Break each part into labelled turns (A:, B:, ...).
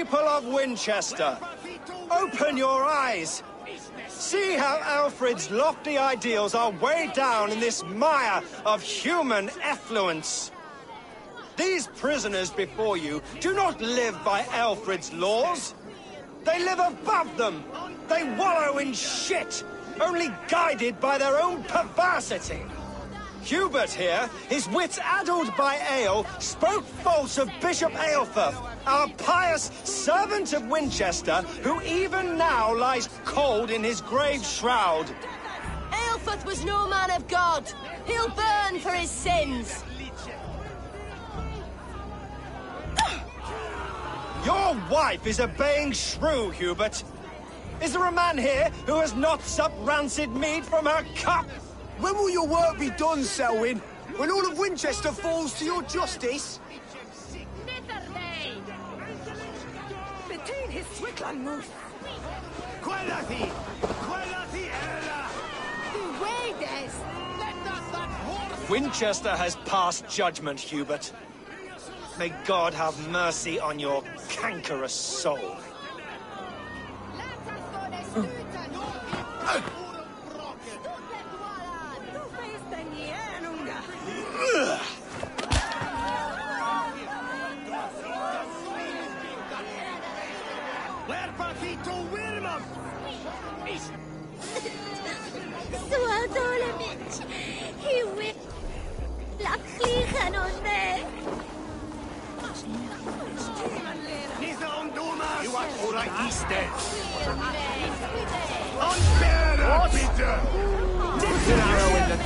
A: People of Winchester, open your eyes. See how Alfred's lofty ideals are weighed down in this mire of human effluence. These prisoners before you do not live by Alfred's laws. They live above them. They wallow in shit, only guided by their own perversity. Hubert here, his wits addled by ale, spoke false of Bishop Aelfirth, our pious servant of Winchester, who even now lies cold in his grave shroud.
B: Aelfirth was no man of God. He'll burn for his sins.
A: Your wife is obeying shrew, Hubert. Is there a man here who has not supped rancid mead from her cup?
C: When will your work be done, Selwyn? When all of Winchester falls to your justice?
A: Winchester has passed judgment, Hubert. May God have mercy on your cankerous soul.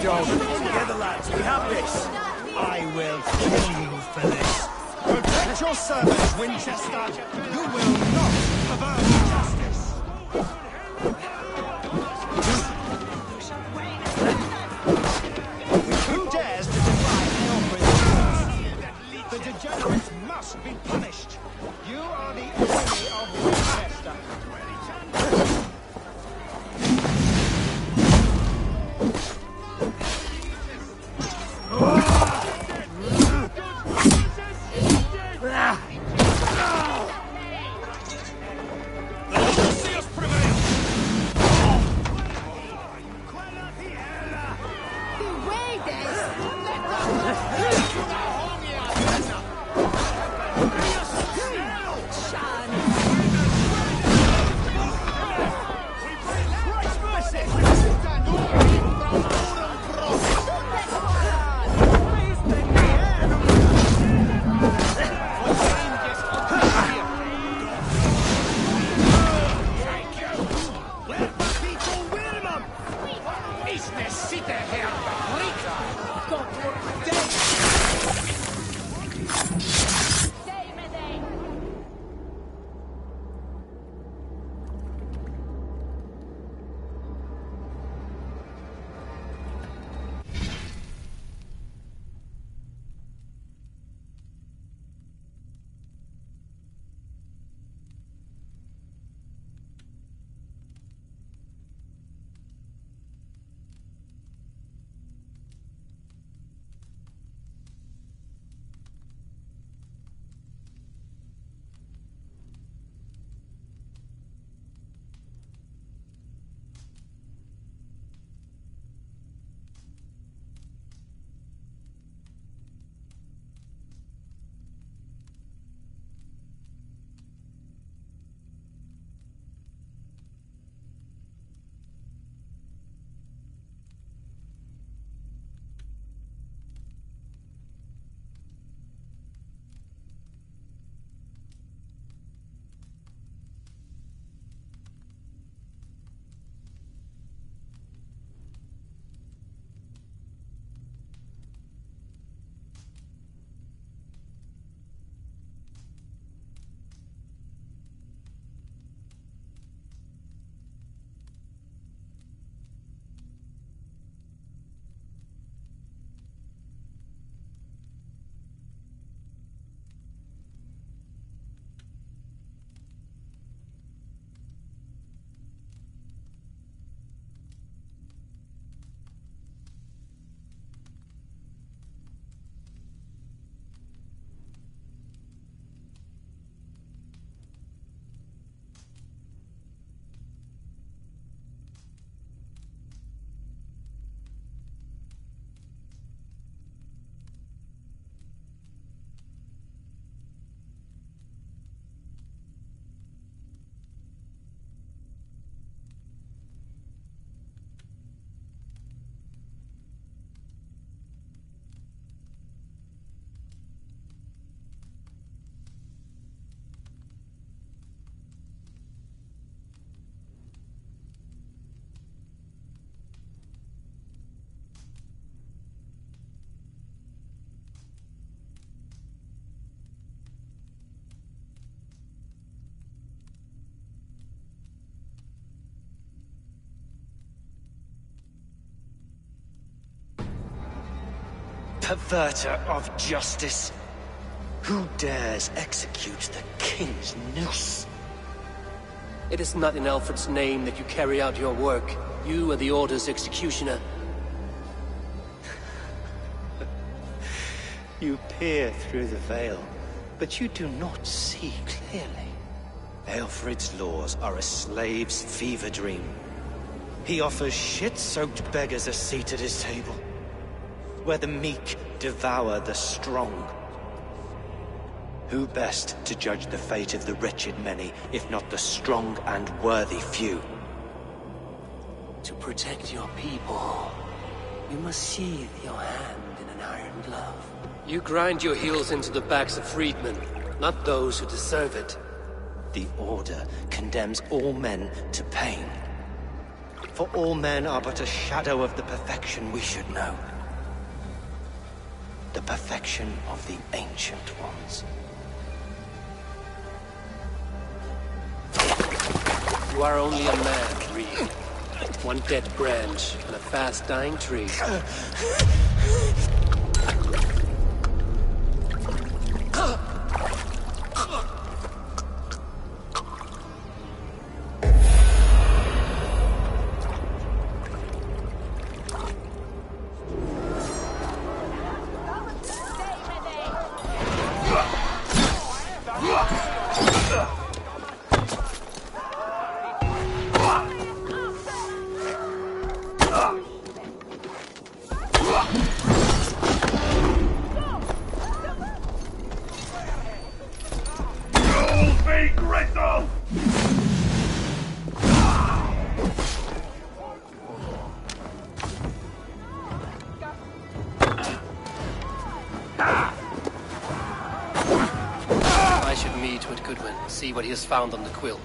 C: Together, lads, we have this.
A: I will kill you for this. Protect your servants, Winchester. You will not pervert justice. Who dares to defy Alfred's? The degenerates must be punished. You are the enemy of Winchester. perverter of justice. Who dares execute the king's noose?
D: It is not in Alfred's name that you carry out your work. You are the Order's executioner.
A: You peer through the veil, but you do not see clearly. Alfred's laws are a slave's fever dream. He offers shit-soaked beggars a seat at his table, where the meek devour the strong. Who best to judge the fate of the wretched many, if not the strong and worthy few?
D: To protect your people, you must sheathe your hand in an iron glove. You grind your heels into the backs of freedmen, not those who deserve it.
A: The Order condemns all men to pain. For all men are but a shadow of the perfection we should know. The perfection of the Ancient Ones.
D: You are only a man, Reed. One dead branch on a fast-dying tree. See what he has found on the quill.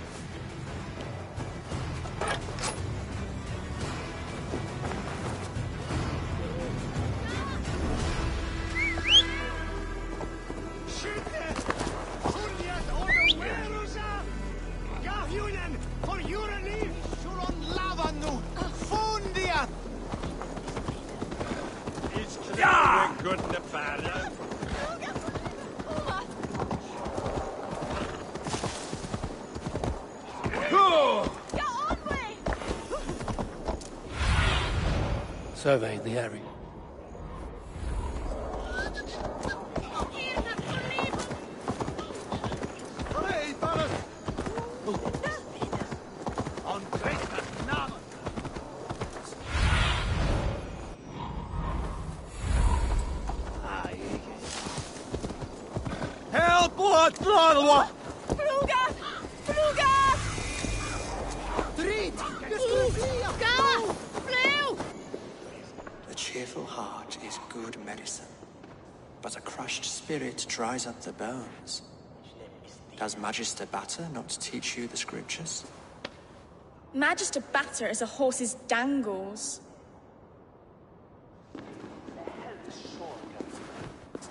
D: Survey the area.
A: Help! What? Fluga!
B: Fluga!
C: Drit!
B: Fluga! Flew!
E: A cheerful heart is good medicine, but a crushed spirit dries up the bones. Does Magister Batter not teach you the scriptures?
F: Magister Batter is a horse's dangles.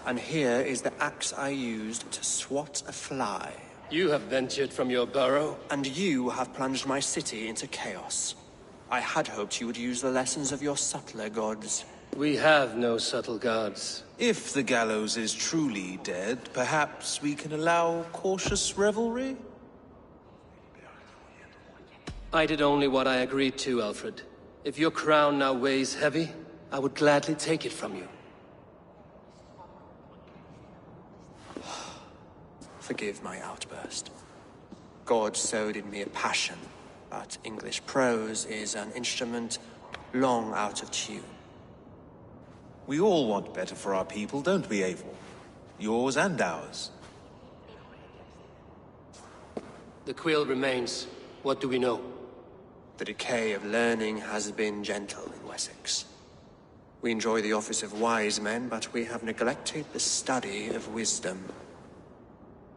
E: And here is the axe I used to swat a fly.
D: You have ventured from your burrow.
E: And you have plunged my city into chaos. I had hoped you would use the lessons of your subtler gods.
D: We have no subtle gods.
G: If the gallows is truly dead, perhaps we can allow cautious revelry?
D: I did only what I agreed to, Alfred. If your crown now weighs heavy, I would gladly take it from you.
E: Forgive my outburst. God sowed in me a passion, but English prose is an instrument long out of tune.
G: We all want better for our people, don't we, Eivor? Yours and ours.
D: The quill remains. What do we know?
E: The decay of learning has been gentle in Wessex. We enjoy the office of wise men, but we have neglected the study of wisdom.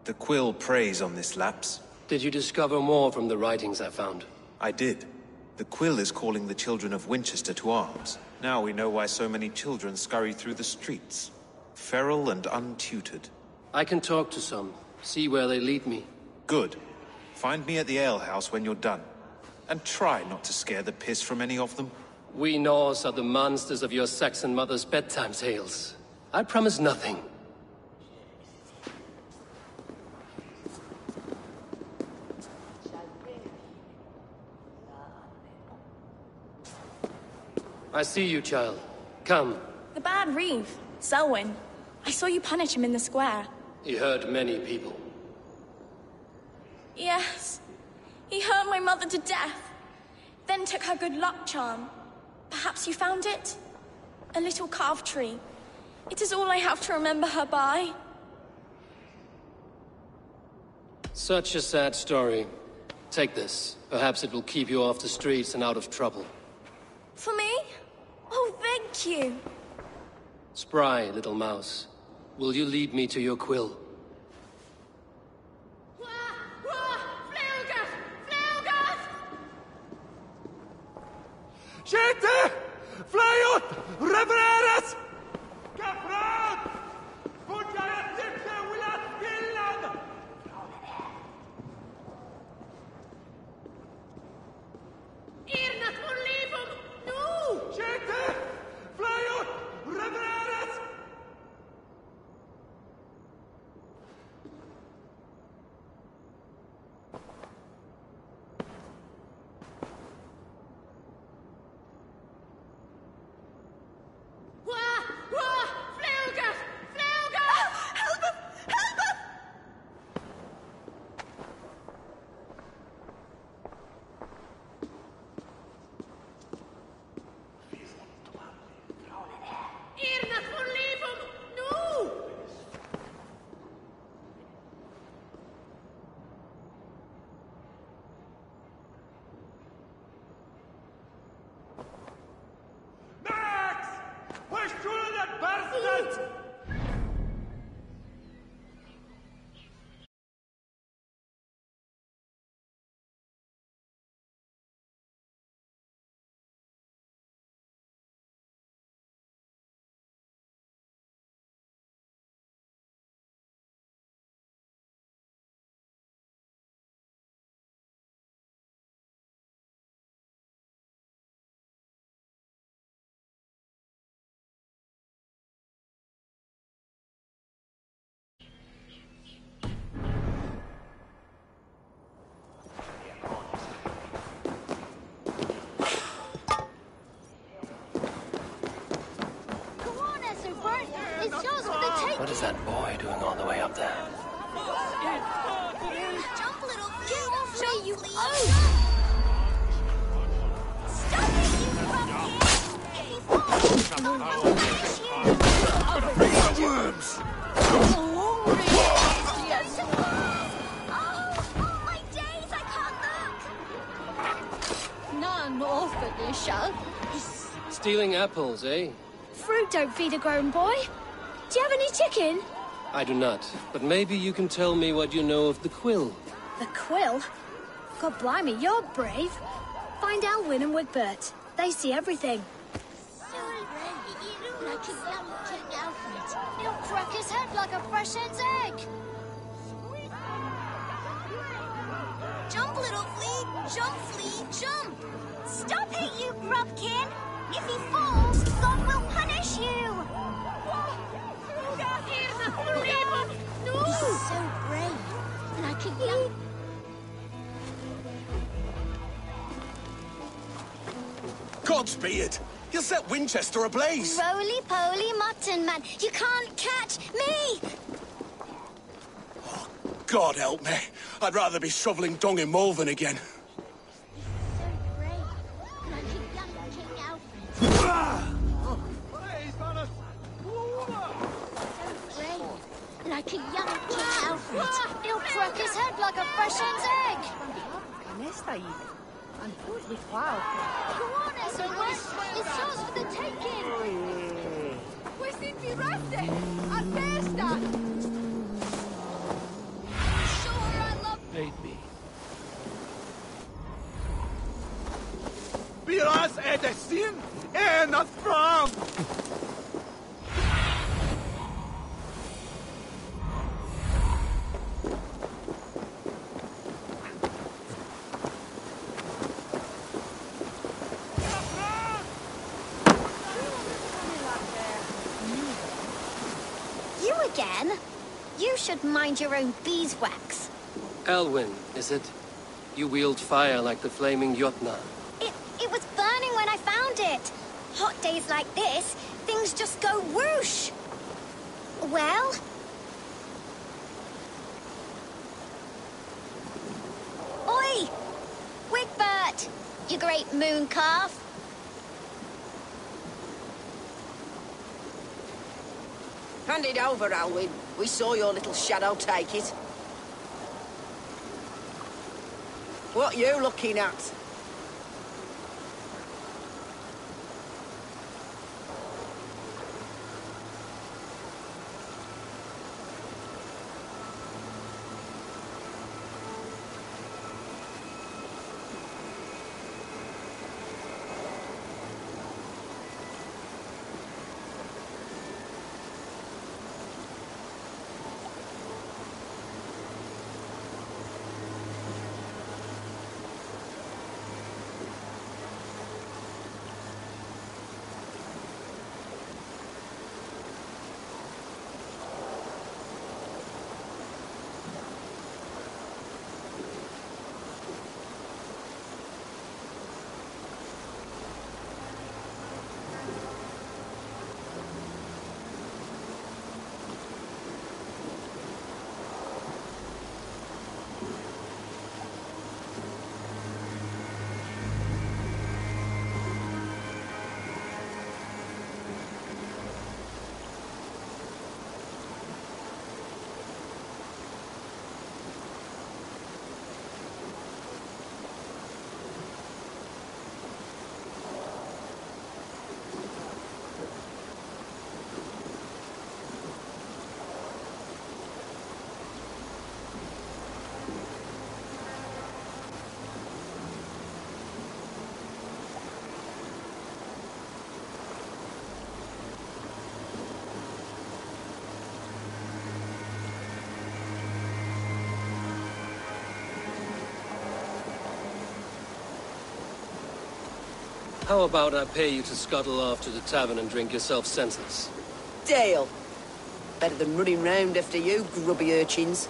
G: The quill preys on this lapse.
D: Did you discover more from the writings I found?
G: I did. The quill is calling the children of Winchester to arms. Now we know why so many children scurry through the streets. Feral and untutored.
D: I can talk to some, see where they lead me.
G: Good. Find me at the alehouse when you're done. And try not to scare the piss from any of them.
D: We Norse are the monsters of your Saxon mother's bedtime tales. I promise nothing. I see you, child. Come.
F: The bad Reeve, Selwyn. I saw you punish him in the square.
D: He hurt many people.
F: Yes. He hurt my mother to death. Then took her good luck charm. Perhaps you found it? A little carved tree. It is all I have to remember her by.
D: Such a sad story. Take this. Perhaps it will keep you off the streets and out of trouble.
F: For me? Oh, thank you.
D: Spry, little mouse. Will you lead me to your quill?
A: Skytte! Fly ut! Repareres! Kapran! Fortare sitte wila spillan!
B: Irnat volleybom! No!
A: Skytte! Fly ut! Repareres!
B: Irnat volleybom! No!
A: Max! Push through that bastard!
D: What is that boy doing all the way up there?
B: Jump, little get off me, you oaf! Stop it, you grumpy!
A: Worms!
B: Oh, my days, I can't look!
H: None offered this show.
D: Stealing apples, eh?
H: Fruit don't feed a grown boy. Do you have any chicken?
D: I do not, but maybe you can tell me what you know of the quill.
H: The quill? God blimey, you're brave. Find Alwyn and Wigbert. They see everything.
B: Like a young King Alfred. He'll crack his head like a fresh hen's egg. Jump, little flea! Jump, flea! Jump! Stop it, you grubkin! If he falls, God will punish you! He's so brave, like a young...
C: Gods be it! You'll set Winchester ablaze!
B: Roly-poly mutton man, you can't catch me!
C: Oh, God help me. I'd rather be shoveling dung in Malvern again.
B: So brave, like a young King Alfred. Like a young King Alfred. He'll crack his head like a fresh hen's egg. Go on, SOS. It's yours for the taking.
H: Questi pirate! A testa!
B: Sure, I love...
D: Bait me.
A: Biras edesin en at fram!
B: again? You should mind your own beeswax.
D: Elwyn, is it? You wield fire like the flaming Jotnar.
B: It was burning when I found it. Hot days like this, things just go whoosh. Well? Oi! Wigbert! You great moon calf.
I: Hand it over, Alwyn. We saw your little shadow take it. What you looking at?
D: How about I pay you to scuttle off to the tavern and drink yourself senseless?
I: Deal. Better than running round after you, grubby urchins.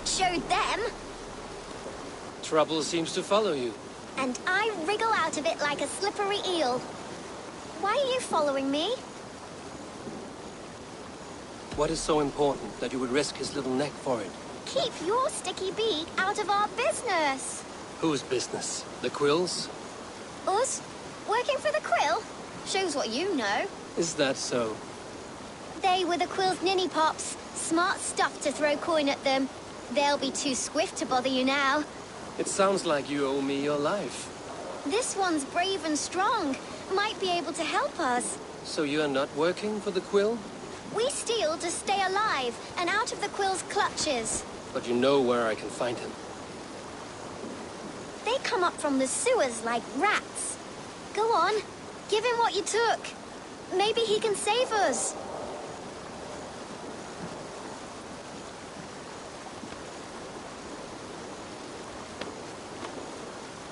B: Showed them.
D: Trouble seems to follow you.
B: And I wriggle out of it like a slippery eel. Why are you following me?
D: What is so important that you would risk his little neck for it?
B: Keep your sticky beak out of our business.
D: Whose business? The Quill's?
B: Us? Working for the Quill? Shows what you know.
D: Is that so?
B: They were the Quill's ninny pops. Smart stuff to throw coin at them. They'll be too swift to bother you now.
D: It sounds like you owe me your life.
B: This one's brave and strong. Might be able to help us.
D: So you are not working for the Quill?
B: We steal to stay alive and out of the Quill's clutches.
D: But you know where I can find him.
B: They come up from the sewers like rats. Go on, give him what you took. Maybe he can save us.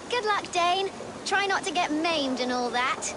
B: Good luck, Dane. Try not to get maimed and all that.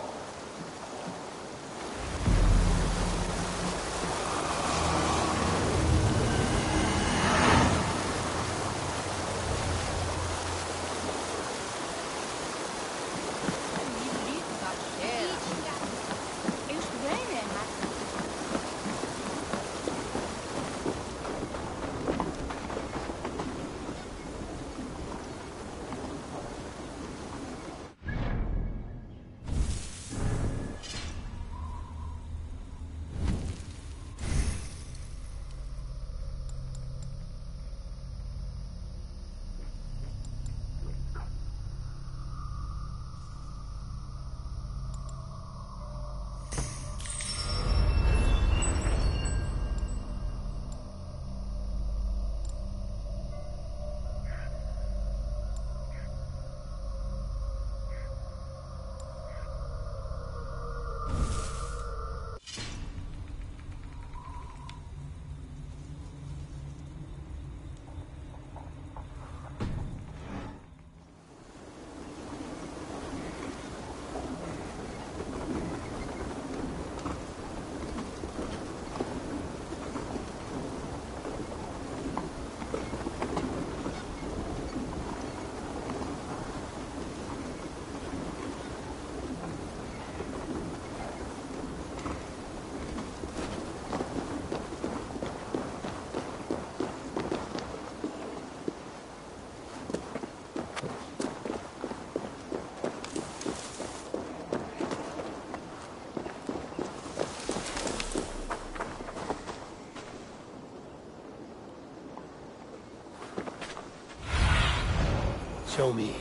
D: Show me.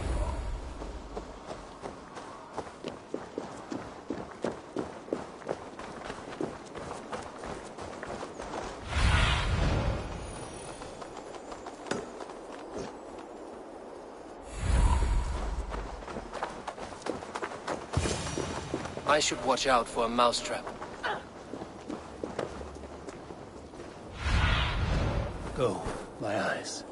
D: I should watch out for a mousetrap. Go, my eyes.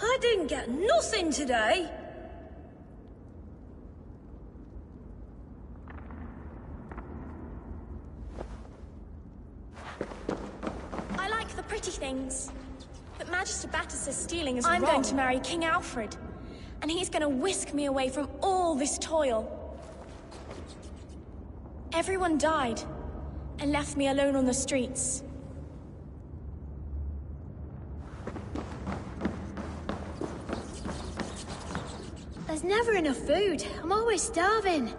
F: I didn't get nothing today. I like the pretty things. But Magister Battus' stealing is wrong. I'm going to marry King Alfred. And he's going to whisk me away from all this toil. Everyone died. And left me alone on the streets.
H: There's never enough food. I'm always starving.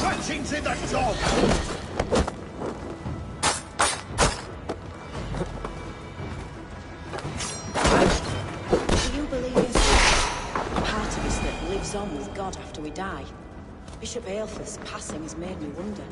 A: scratchings in the dog!
J: Do you believe in spirit? A part of us that lives on with God after we die? Bishop Aelfirth's passing has made me wonder.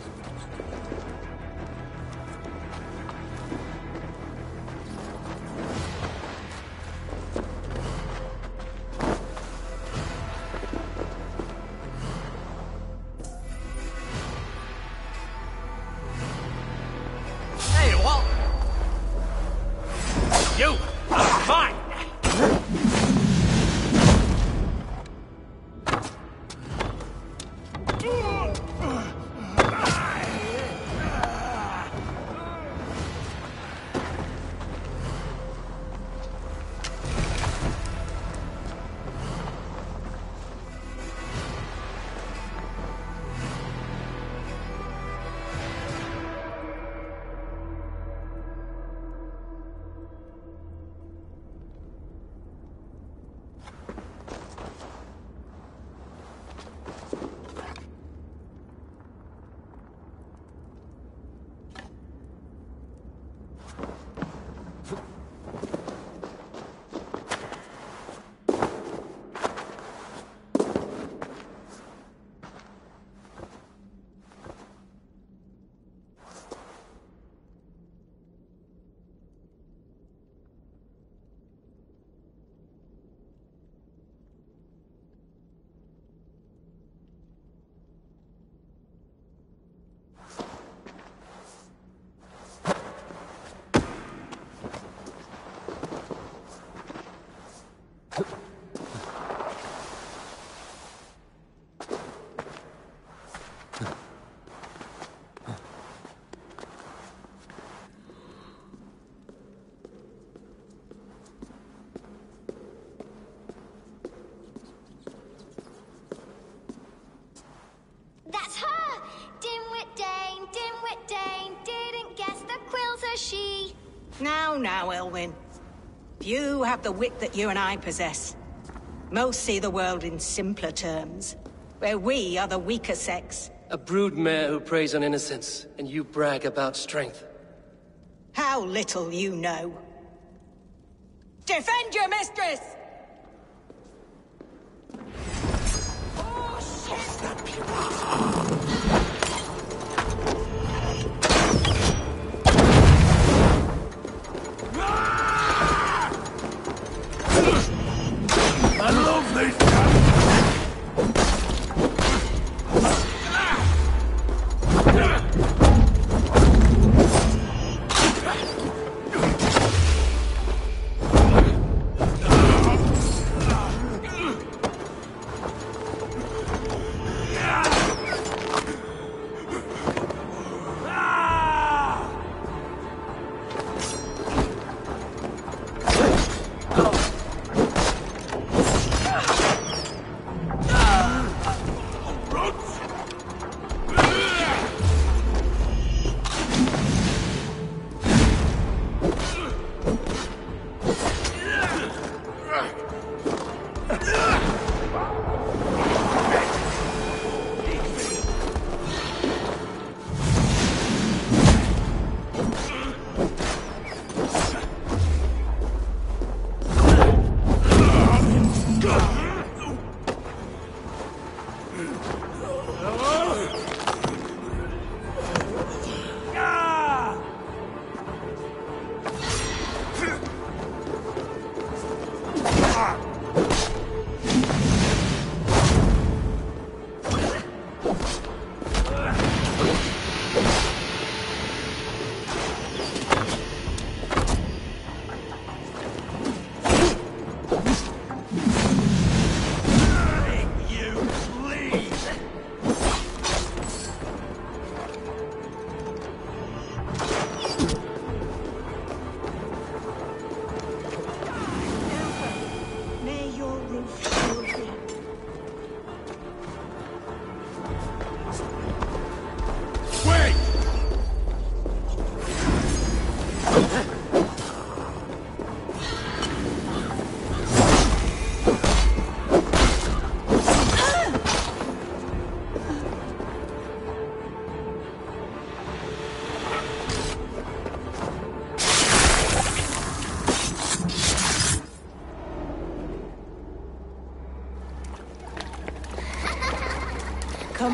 B: That's her! Dimwit Dane, didn't guess the quill's a she.
J: Now, Elwyn. You have the wit that you and I possess. Most see the world in simpler terms, where we are the weaker sex.
D: A broodmare who preys on innocence, and you brag about strength.
J: How little you know. Defend your mistress!
A: I love this guy!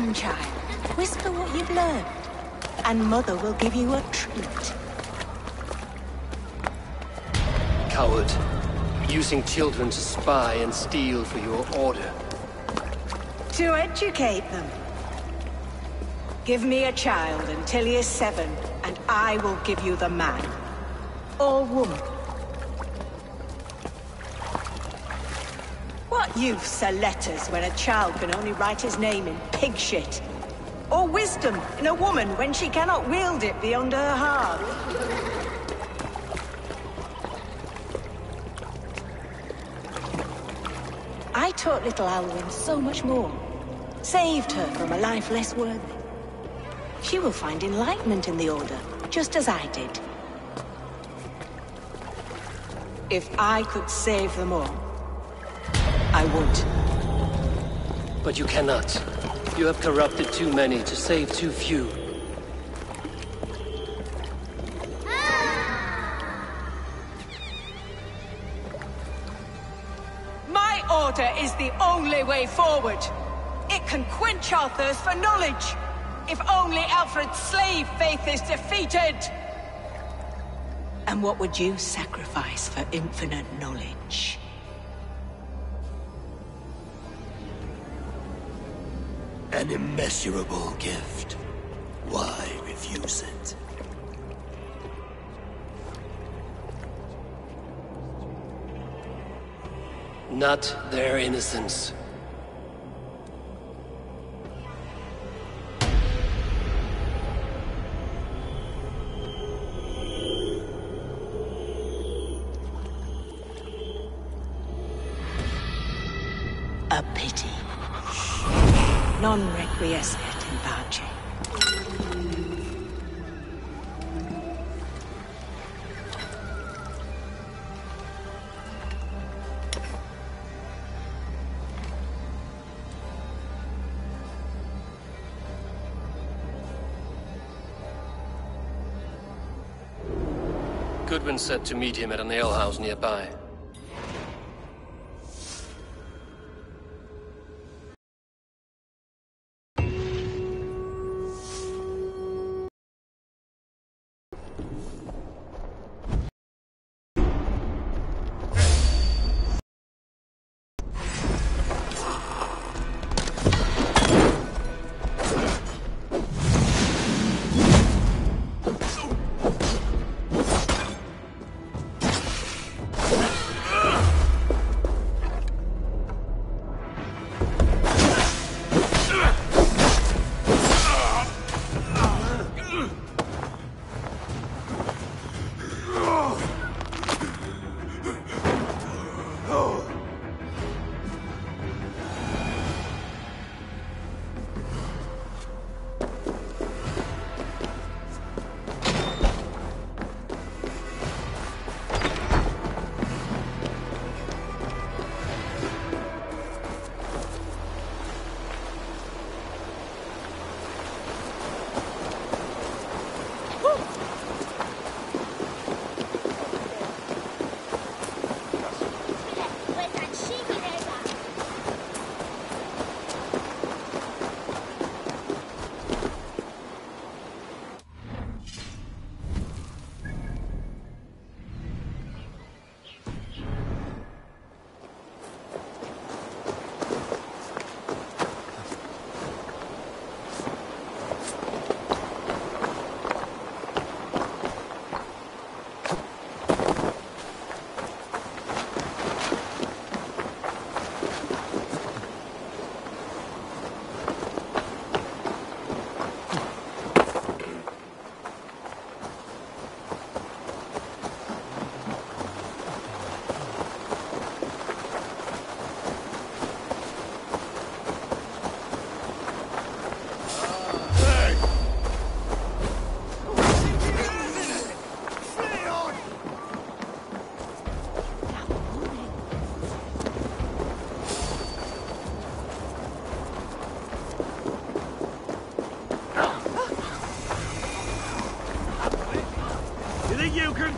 J: on, child. Whisper what you've learned, and Mother will give you a treat.
D: Coward. Using children to spy and steal for your order.
J: To educate them. Give me a child until he is 7, and I will give you the man. Or woman. What use are letters when a child can only write his name in pig shit? Or wisdom in a woman when she cannot wield it beyond her heart? I taught little Alwyn so much more. Saved her from a life less worthy. She will find enlightenment in the Order, just as I did. If I could save them all, I would.
D: But you cannot. You have corrupted too many to save too few.
J: My order is the only way forward. It can quench our thirst for knowledge. If only Alfred's slave faith is defeated. And what would you sacrifice for infinite knowledge?
K: An immeasurable gift. Why refuse it?
D: Not their innocence.
J: A pity. Non requiescat in pace.
D: Goodwin said to meet him at an alehouse nearby.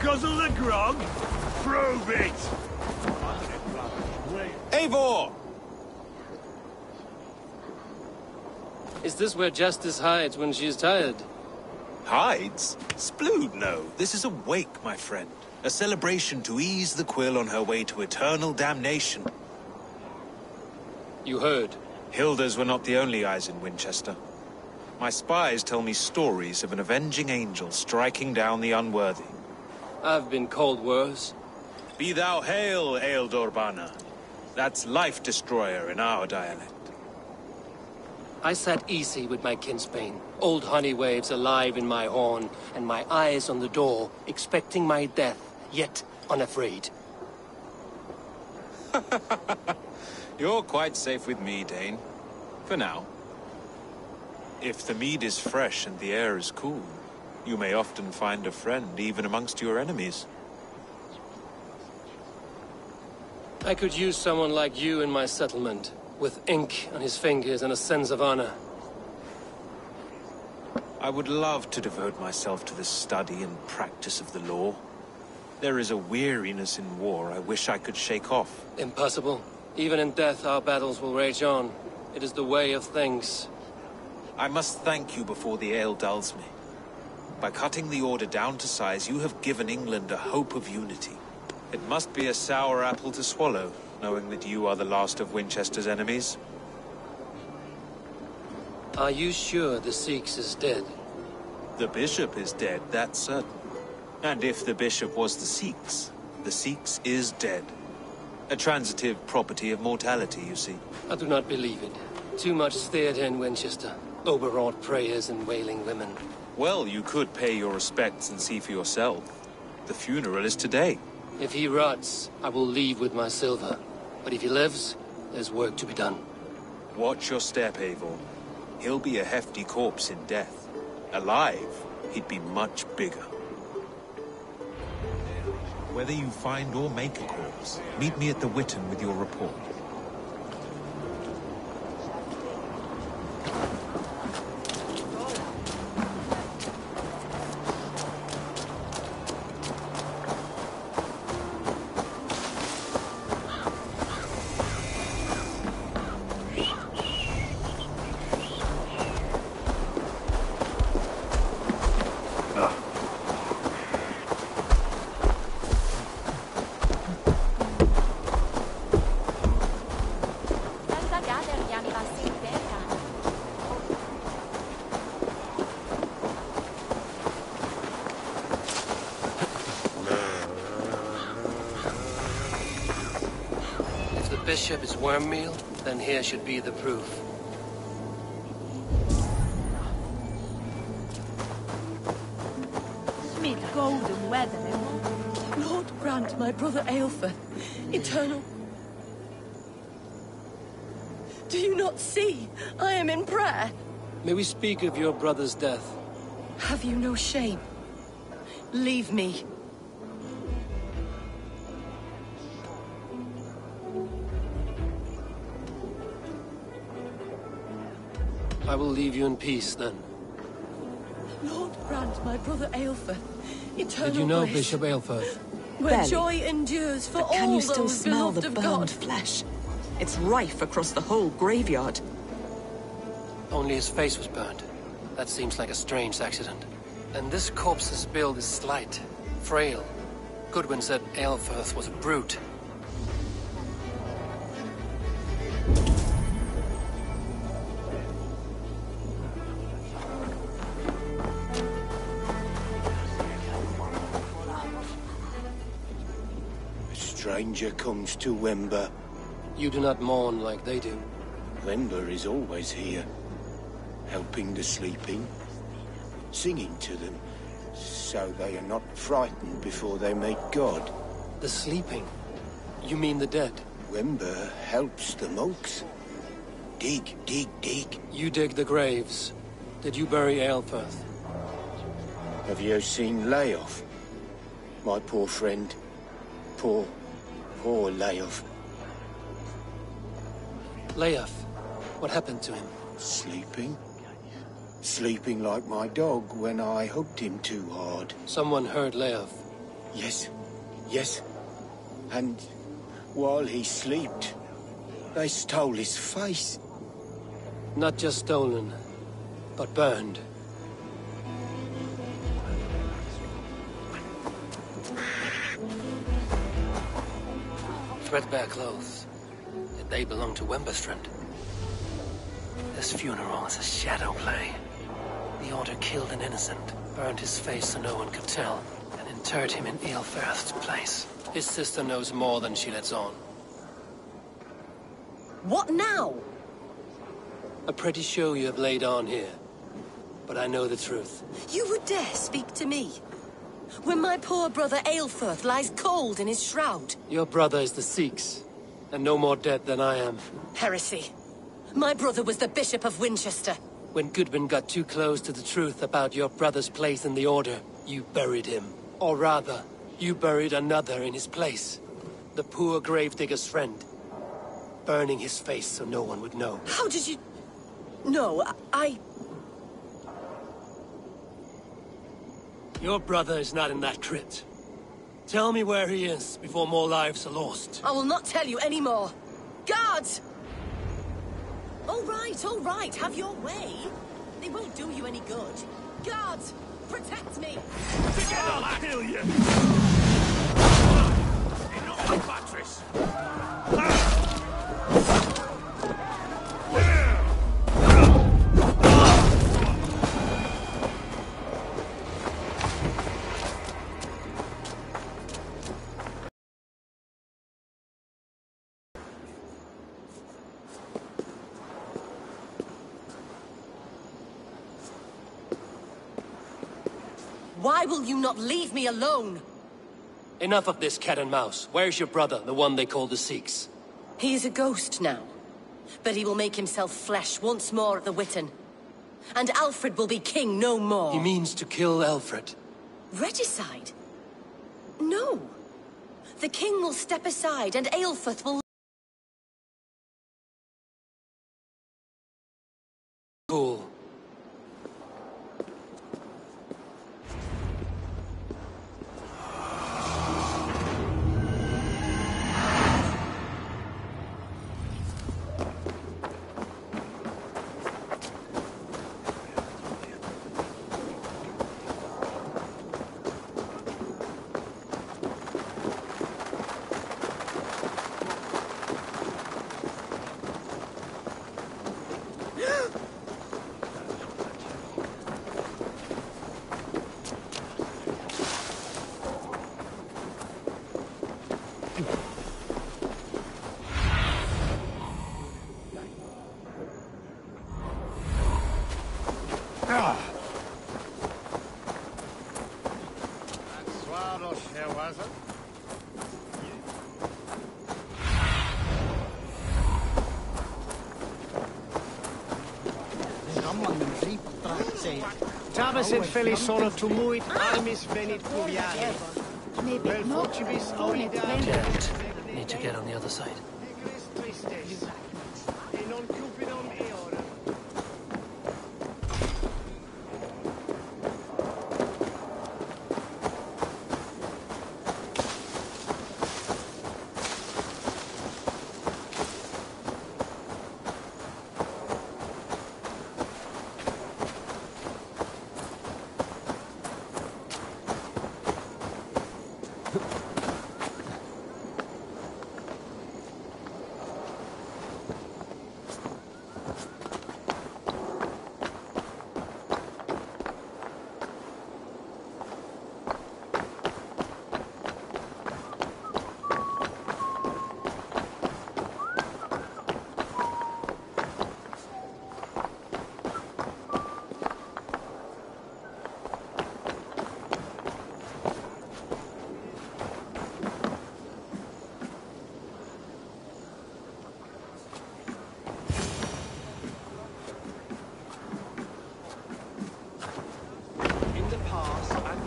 K: Guzzle the grog? Prove it!
A: Eivor!
D: Is this where Justice hides when she's tired?
G: Hides? Splood, no. This is a wake, my friend. A celebration to ease the Quill on her way to eternal damnation.
D: You heard.
G: Hilda's were not the only eyes in Winchester. My spies tell me stories of an avenging angel striking down the unworthy.
D: I've been called worse.
G: Be thou hail, Ealdorbanna. That's Life Destroyer in our dialect.
D: I sat easy with my kinsbane, old honey waves alive in my horn, and my eyes on the door, expecting my death, yet unafraid.
G: You're quite safe with me, Dane. For now. If the mead is fresh and the air is cool, you may often find a friend even amongst your enemies.
D: I could use someone like you in my settlement, with ink on his fingers and a sense of honor.
G: I would love to devote myself to the study and practice of the law. There is a weariness in war I wish I could shake off.
D: Impossible. Even in death, our battles will rage on. It is the way of things.
G: I must thank you before the ale dulls me. By cutting the order down to size, you have given England a hope of unity. It must be a sour apple to swallow, knowing that you are the last of Winchester's enemies.
D: Are you sure the Sikhs is dead?
G: The bishop is dead, that's certain. And if the bishop was the Sikhs is dead. A transitive property of mortality, you see.
D: I do not believe it. Too much theatre in Winchester. Overwrought prayers and wailing women.
G: Well, you could pay your respects and see for yourself. The funeral is today.
D: If he rots, I will leave with my silver. But if he lives, there's work to be done.
G: Watch your step, Eivor. He'll be a hefty corpse in death. Alive, he'd be much bigger. Whether you find or make a corpse, meet me at the Witten with your report.
D: Bishop is worm meal, then here should be the proof.
L: Mid golden weather, Lord grant my brother Aelfir eternal. Do you not see? I am in prayer.
D: May we speak of your brother's death?
L: Have you no shame? Leave me.
D: I will leave you in peace, then.
L: Lord grant my brother Aelfir eternal
D: Did you know
L: bliss,
D: Bishop Aelfir?
L: where
I: Barely.
L: joy endures for
I: But
L: all
I: can you
L: those
I: still smell
L: beloved
I: the
L: of
I: burned
L: God?
I: flesh? It's rife across the whole graveyard.
D: Only his face was burned. That seems like a strange accident. And this corpse's build is slight, frail. Goodwin said Aelfir was a brute.
K: Stranger comes to Wember.
D: You do not mourn like they do.
K: Wember is always here, helping the sleeping, singing to them, so they are not frightened before they meet God.
D: The sleeping? You mean the dead?
K: Wember helps the monks. Dig, dig, dig.
D: You dig the graves. Did you bury Aelfir?
K: Have you seen Leof? My poor friend. Poor Leof.
D: Leof, what happened to him?
K: Sleeping? Sleeping like my dog when I hugged him too hard.
D: Someone heard Leof.
K: Yes. And while he slept, they stole his face.
D: Not just stolen, but burned. Threadbare clothes. Yet they belong to Wemberstrand. This funeral is a shadow play. The Order killed an innocent, burned his face so no one could tell, and interred him in Aelfirth's place. His sister knows more than she lets on.
I: What now?
D: A pretty show you have laid on here. But I know the truth.
I: You would dare speak to me? When my poor brother Aelfirth lies cold in his shroud.
D: Your brother is the Sikhs, and no more dead than I am.
I: Heresy. My brother was the Bishop of Winchester.
D: When Goodwin got too close to the truth about your brother's place in the Order, you buried him. Or rather, you buried another in his place. The poor gravedigger's friend. Burning his face so no one would know.
I: How did you... No, I...
D: Your brother is not in that crypt. Tell me where he is before more lives are lost.
I: I will not tell you any more. Guards! All right, have your way. They won't do you any good. Guards, protect me!
K: Together, I'll kill you! Enough of batteries!
I: Why will you not leave me alone?
D: Enough of this cat and mouse. Where's your brother, the one they call the Sikhs?
I: He is a ghost now. But he will make himself flesh once more at the Witten. And Alfred will be king no more.
D: He means to kill Alfred.
I: Regicide? No. The king will step aside and Aelfirth will...
D: Cool.
M: Tällaiset feli sanottu muit armis venit kuviaani. Vel fortibis audidam.
D: Need to get on the other side.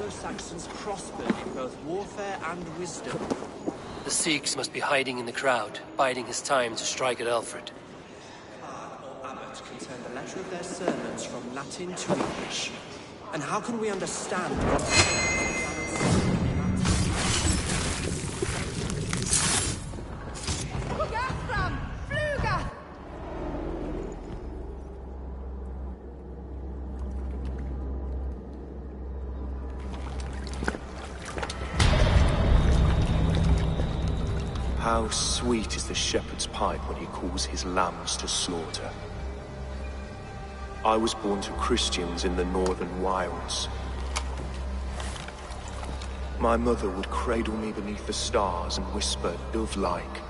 N: Saxons prospered in both warfare and wisdom.
D: The Sikhs must be hiding in the crowd, biding his time to strike at Alfred.
N: Abbot can send a letter of their sermons from Latin to English. And how can we understand
O: How sweet is the shepherd's pipe when he calls his lambs to slaughter. I was born to Christians in the northern wilds. My mother would cradle me beneath the stars and whisper, dove-like,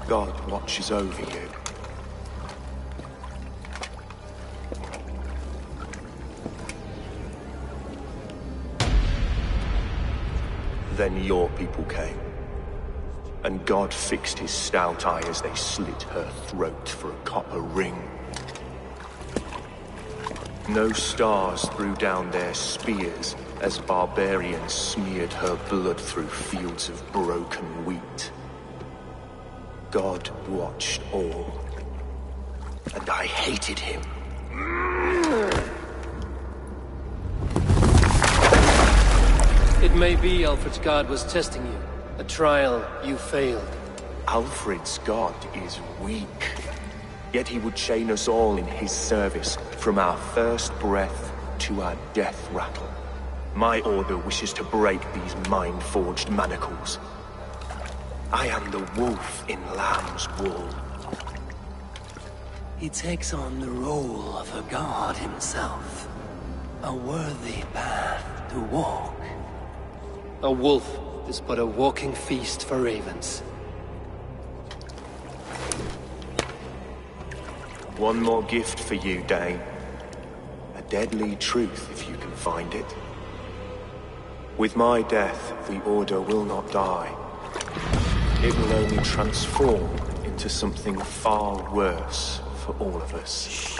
O: God watches over you. Then your people came, and God fixed his stout eye as they slit her throat for a copper ring. No stars threw down their spears as barbarians smeared her blood through fields of broken wheat. God watched all, and I hated him.
D: It may be Alfred's God was testing you. A trial you failed.
O: Alfred's God is weak. Yet he would chain us all in his service, from our first breath to our death rattle. My order wishes to break these mind-forged manacles. I am the wolf in lamb's wool.
D: He takes on the role of a god himself. A worthy path to walk. A wolf is but a walking feast for ravens.
O: One more gift for you, Dane. A deadly truth, if you can find it. With my death, the Order will not die. It will only transform into something far worse for all of us.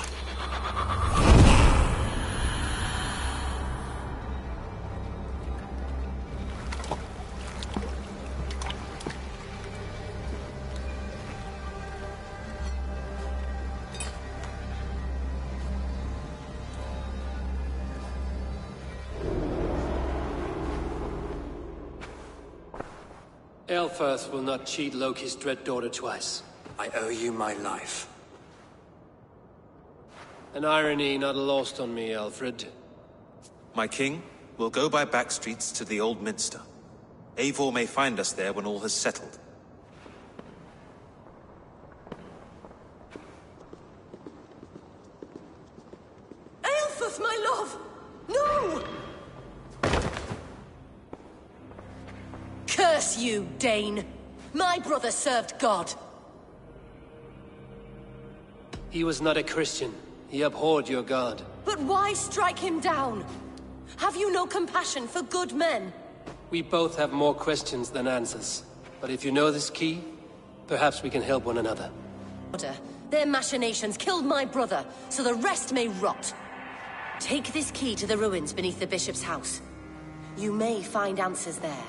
D: Elfirth will not cheat Loki's dread daughter twice.
N: I owe you my life.
D: An irony not lost on me, Alfred.
G: My king, we'll go by back streets to the Old Minster. Eivor may find us there when all has settled.
I: Aelfirth, my love! No! Curse you, Dane! My brother served God.
D: He was not a Christian. He abhorred your god.
I: But why strike him down? Have you no compassion for good men?
D: We both have more questions than answers. But if you know this key, perhaps we can help one another.
I: Their machinations killed my brother, so the rest may rot. Take this key to the ruins beneath the bishop's house. You may find answers there.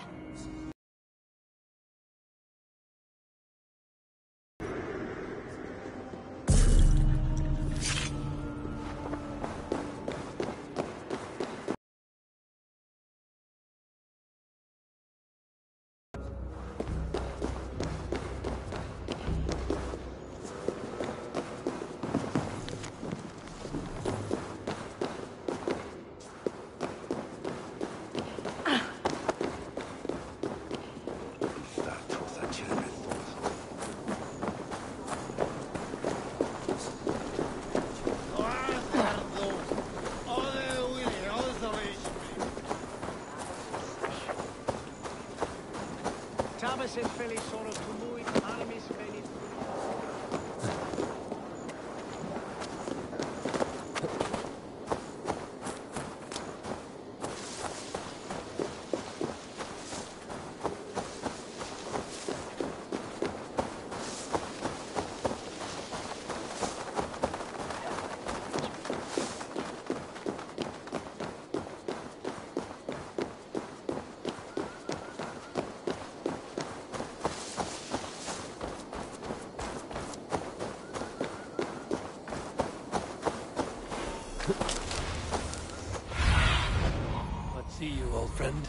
D: See you, old friend.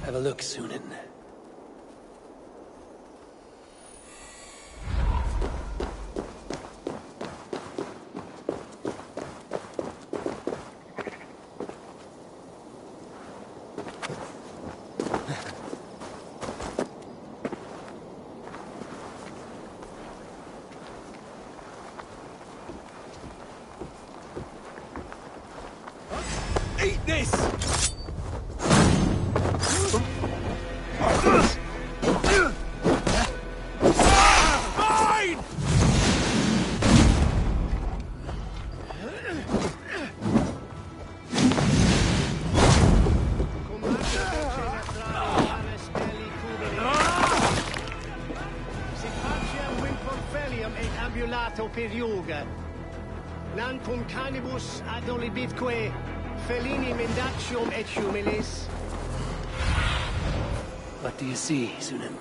D: Have a look, Sunan.
C: Eat this! Mine!
M: Si faciem winconfelium et ambulato per yoga. Non cum canibus adolibitque felini mendacium et humilis.
D: What do you see, Sunan?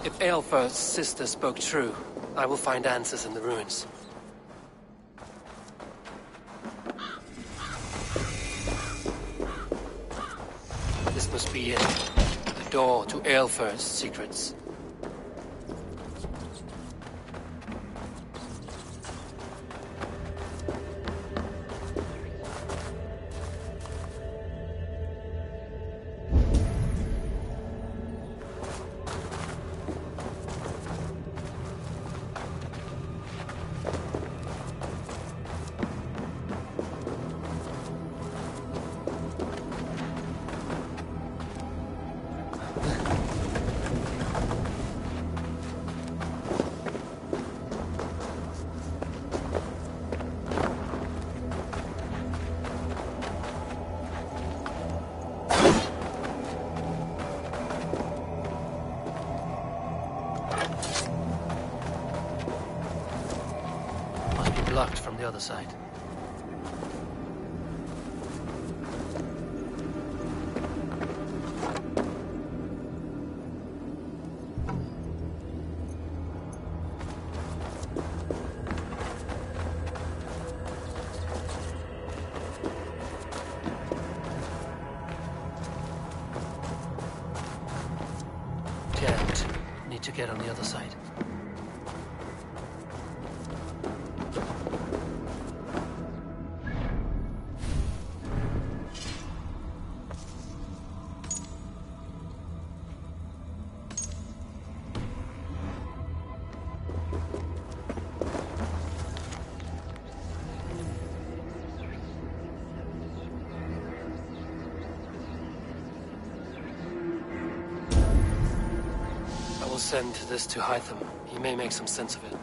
D: If Aelfir's sister spoke true, I will find answers in the ruins. This must be it. The door to Aelfir's secrets. Blocked from the other side. Can't. Need to get on the other side. We'll send this to Hytham. He may make some sense of it.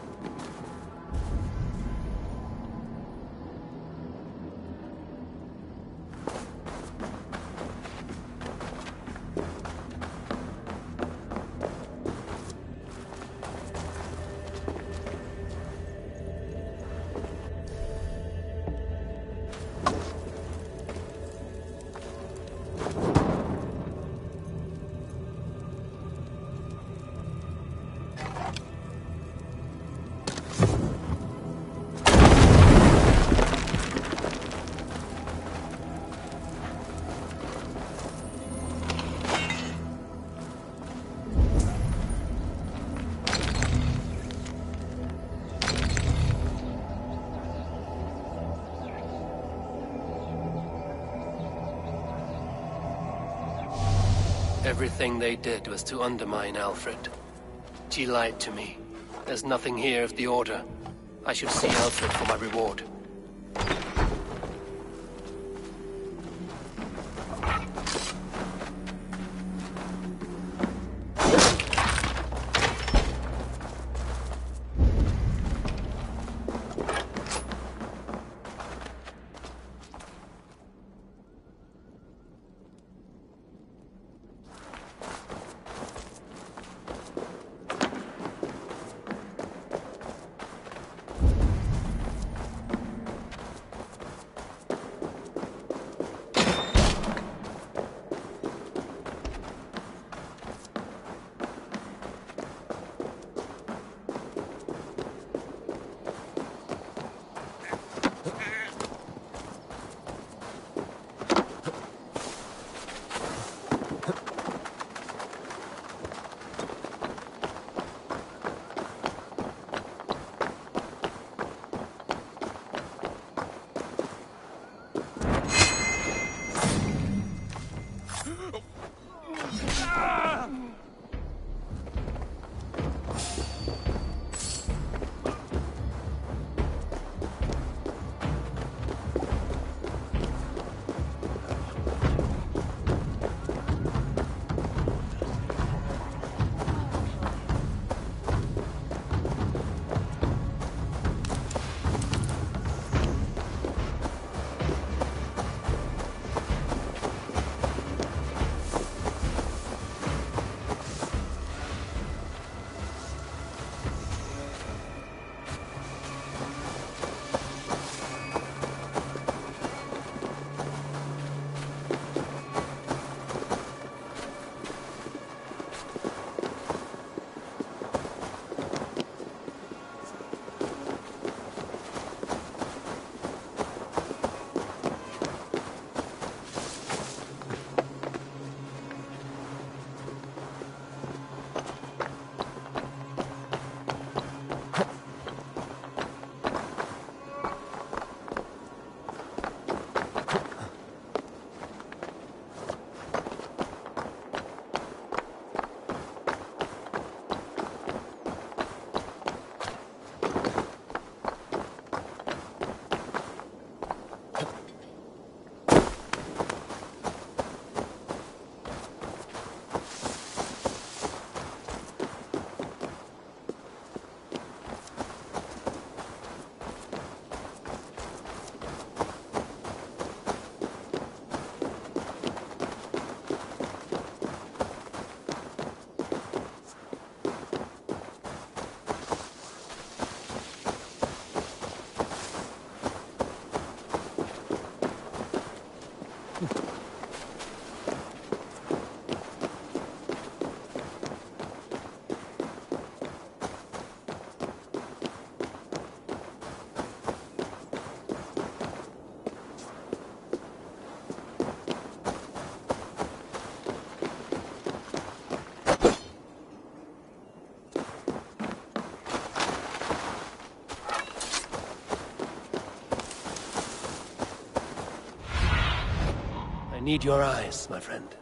D: Everything they did was to undermine Alfred. She lied to me. There's nothing here of the Order. I should see Alfred for my reward. I need your eyes, my friend.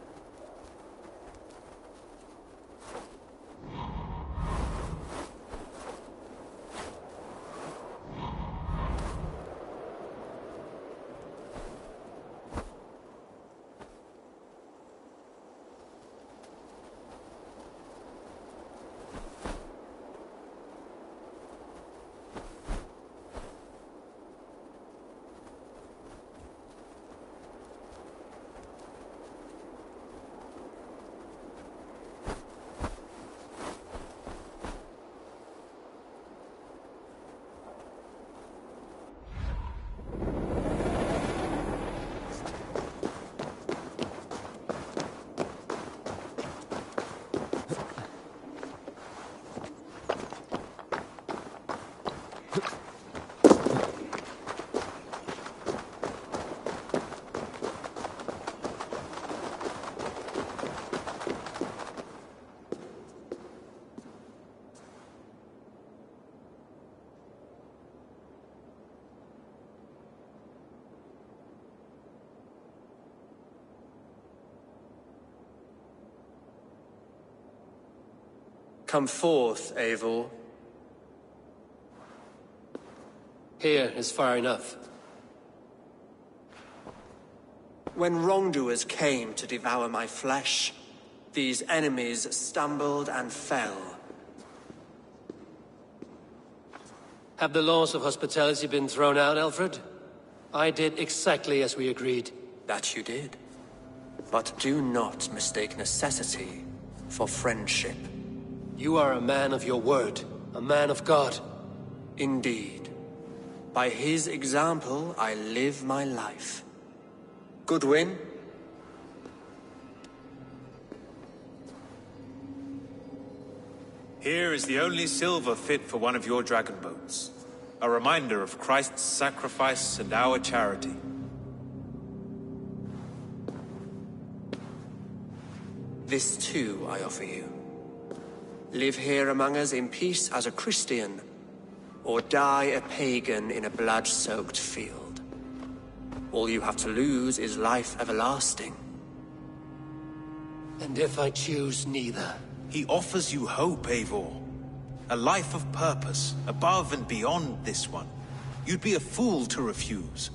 N: Come forth, Eivor.
D: Here is far enough.
N: When wrongdoers came to devour my flesh, these enemies stumbled and fell.
D: Have the laws of hospitality been thrown out, Alfred? I did exactly as we agreed.
N: That you did. But do not mistake necessity for friendship.
D: You are a man of your word, a man of God.
N: Indeed. By his example, I live my life. Goodwin?
G: Here is the only silver fit for one of your dragon boats. A reminder of Christ's sacrifice and our charity.
N: This too I offer you. Live here among us in peace as a Christian, or die a pagan in a blood-soaked field. All you have to lose is life everlasting.
D: And if I choose neither?
G: He offers you hope, Eivor. A life of purpose, above and beyond this one. You'd be a fool to refuse.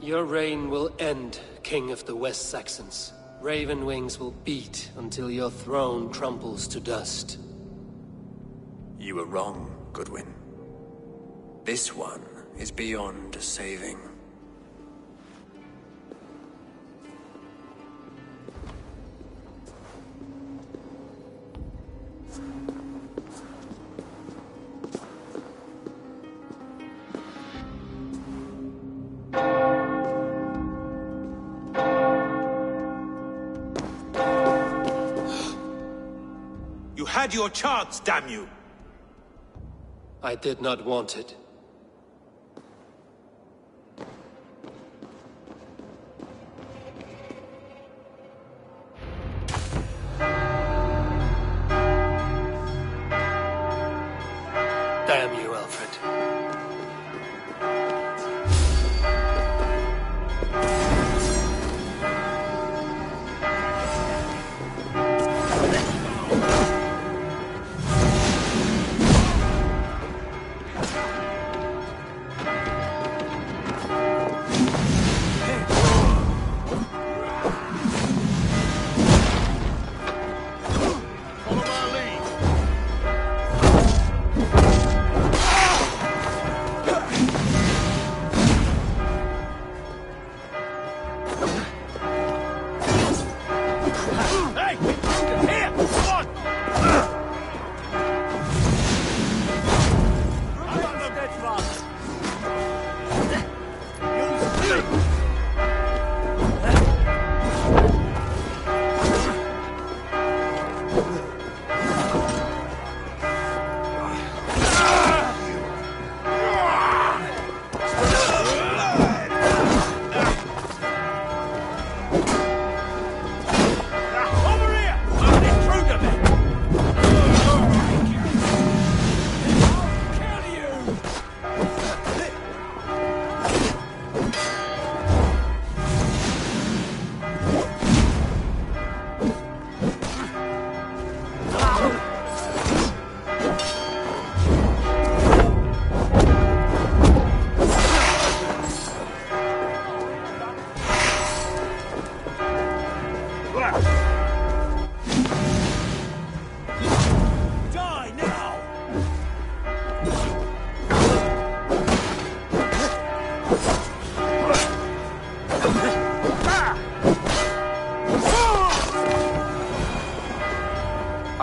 D: Your reign will end, King of the West Saxons. Raven wings will beat until your throne crumbles to dust.
N: You were wrong, Goodwin. This one is beyond saving.
G: You had your chance, damn you!
D: I did not want it. Damn you, Alfred.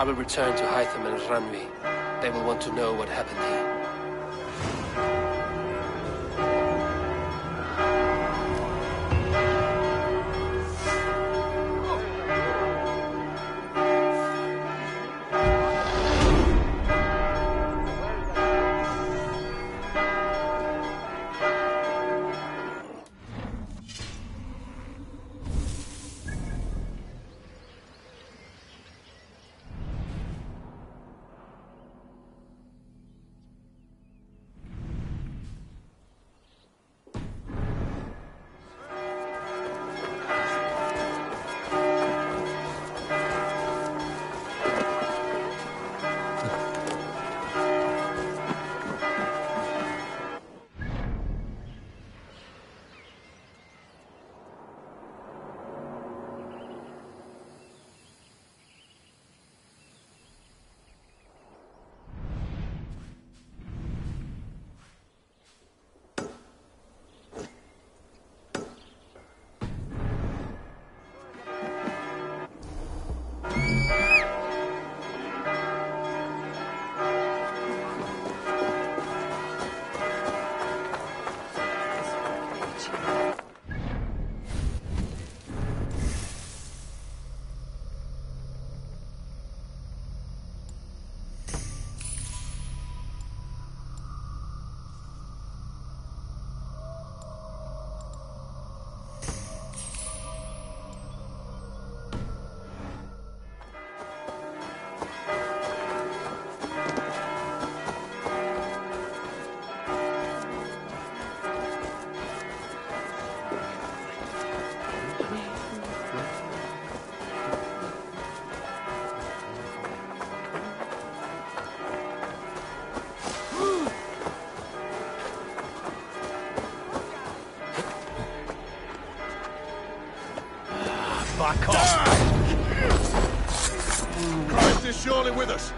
D: I will return to Hytham and Randvi. They will want to know what happened here.
P: Back off!
Q: Christ is surely with us!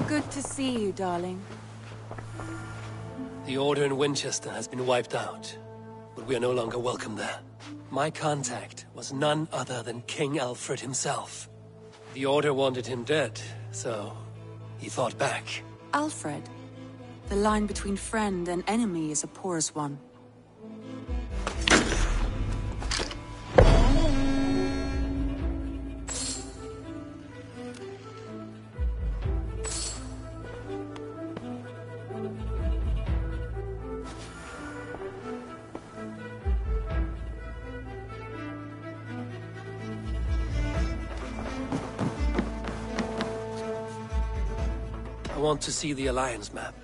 L: Good to see you, darling.
D: The Order in Winchester has been wiped out, but we are no longer welcome there. My contact was none other than King Alfred himself. The Order wanted him dead, so he fought back.
L: Alfred? The line between friend and enemy is a porous one.
D: I want to see the Alliance map.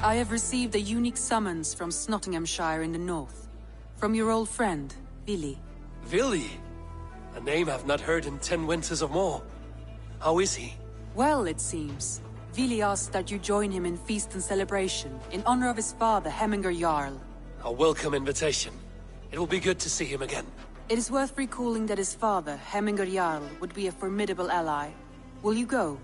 L: I have received a unique summons from Nottinghamshire in the north. From your old friend, Vili.
D: Vili? A name I've not heard in 10 winters or more. How is he?
L: Well, it seems. Vili asked that you join him in feast and celebration, in honor of his father, Hemminger Jarl.
D: A welcome invitation. It will be good to see him again.
L: It is worth recalling that his father, Hemminger Jarl, would be a formidable ally. Will you go?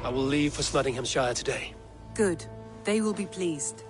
D: I will leave for Nottinghamshire today.
L: Good. They will be pleased.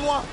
Q: Suivez-moi!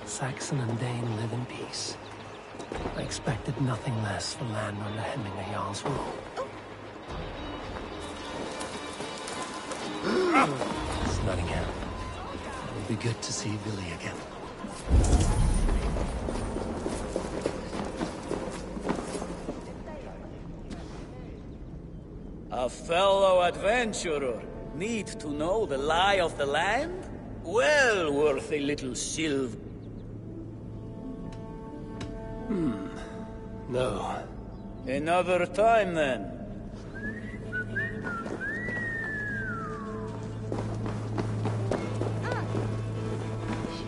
D: Saxon and Dane live in peace. I expected nothing less for land under Hemminger Jarl's rule. It's Nottingham. It will be good to see Billy again.
P: A fellow adventurer need to know the lie of the land? Well worth a little silver.
D: No.
P: Another time, then.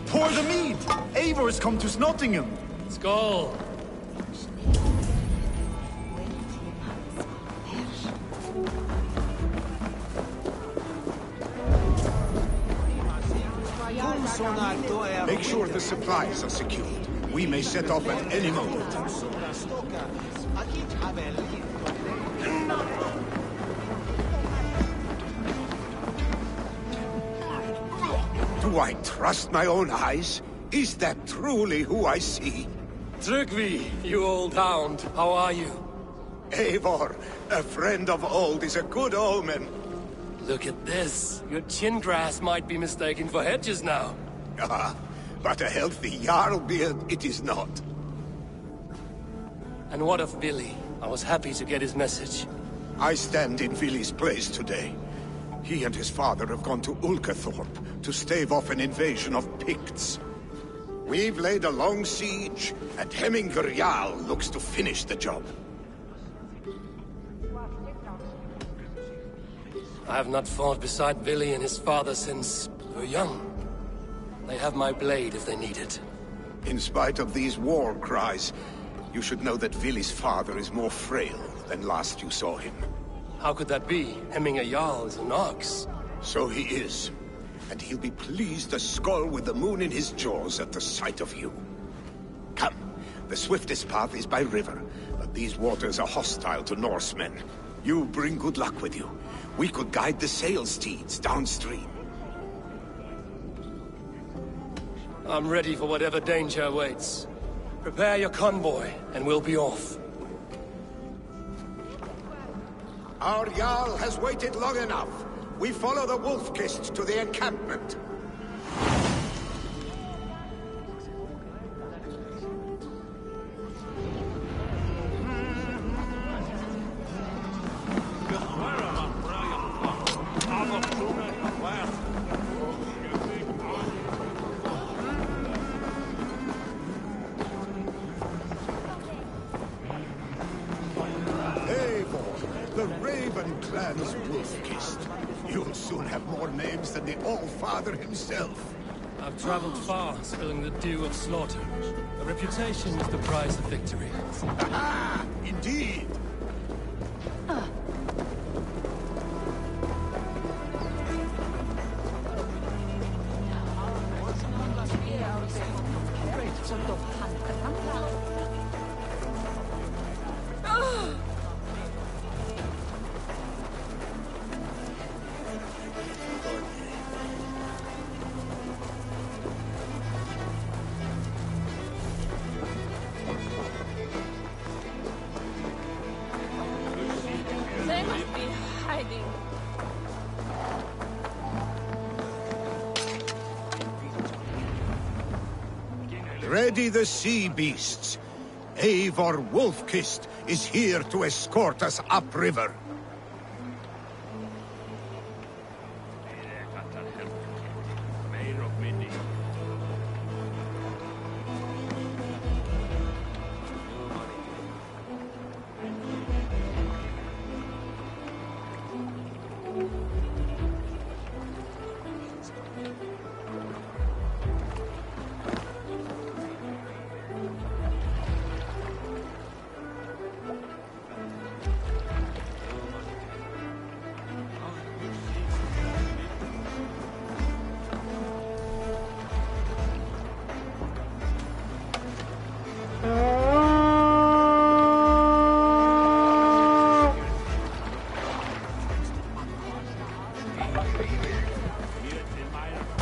R: Pour the mead! Eivor has come to Nottingham!
D: Skål!
R: Make sure the supplies are secured. We may set off at any moment. Do I trust my own eyes? Is that truly who I see?
D: Trygvi, you old hound, how are you?
R: Eivor, a friend of old is a good omen.
D: Look at this. Your chin grass might be mistaken for hedges now.
R: Ah, but a healthy Jarl beard it is not.
D: And what of Billy? I was happy to get his message.
R: I stand in Vili's place today. He and his father have gone to Ulkathorpe to stave off an invasion of Picts. We've laid a long siege, and Hemminger Jarl looks to finish the job.
D: I have not fought beside Billy and his father since we were young. They have my blade if they need it.
R: In spite of these war cries, you should know that Vili's father is more frail than last you saw him.
D: How could that be? Hemminger Jarl is an ox.
R: So he is. And he'll be pleased to skull with the moon in his jaws at the sight of you. Come, the swiftest path is by river, but these waters are hostile to Norsemen. You bring good luck with you. We could guide the sail steeds downstream.
D: I'm ready for whatever danger awaits. Prepare your convoy, and we'll be off.
R: Our Jarl has waited long enough. We follow the Wolf-Kist to the encampment. The Raven Clan's Wolf-Kist. You'll soon have more names than the All-Father himself.
D: I've traveled far, spilling the dew of slaughter. A reputation is the price of victory.
R: Aha! Indeed!
F: They must be hiding.
R: Ready the sea beasts. Eivor Wolf-Kist is here to escort us upriver.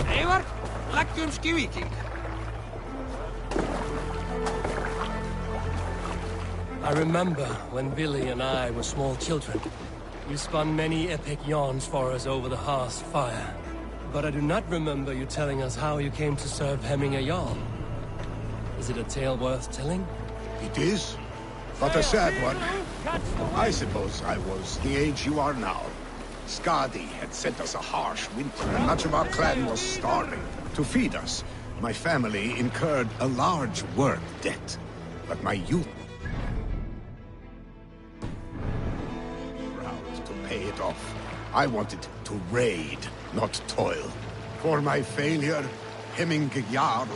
S: Eivor, leggjum skývíking.
D: I remember when Billy and I were small children. You spun many epic yarns for us over the hearth's fire. But I do not remember you telling us how you came to serve Hemminger Jarl. Is it a tale worth telling?
R: It is, but a sad one. I suppose I was the age you are now. Skadi had sent us a harsh winter, and much of our clan was starving. To feed us, my family incurred a large work debt. But my youth... proud to pay it off. I wanted to raid, not toil. For my failure, Hemminger Jarl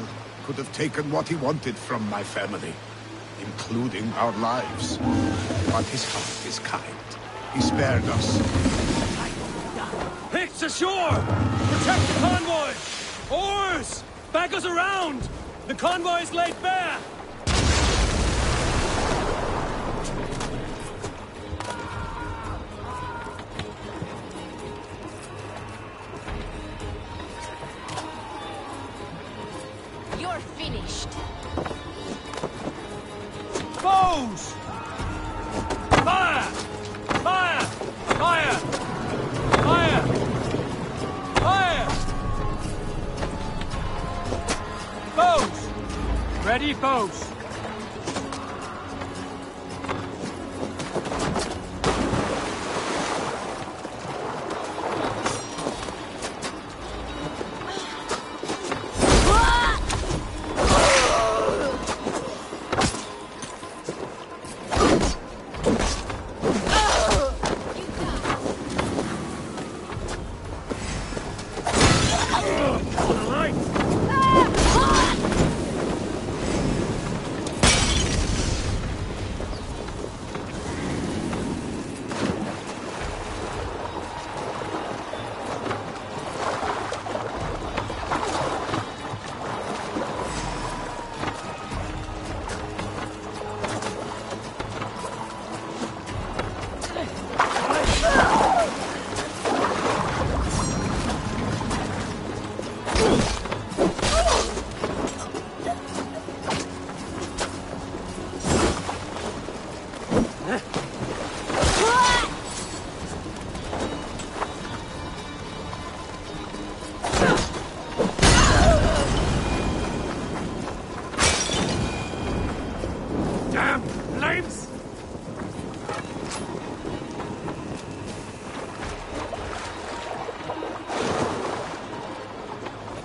R: could have taken what he wanted from my family, including our lives. But his heart is kind. He spared us.
D: Picts ashore! Protect the convoy! Oars! Back us around! The convoy is laid bare!
B: You're finished.
D: Foes! Fire! Fire! Fire! Fire!
T: Ready, foes!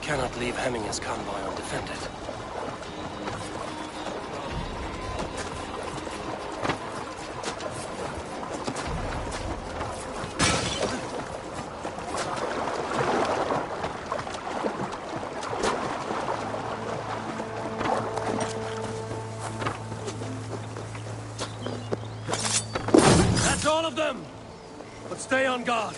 D: Cannot leave Hemminger's convoy undefended. That's all of them! But stay on guard.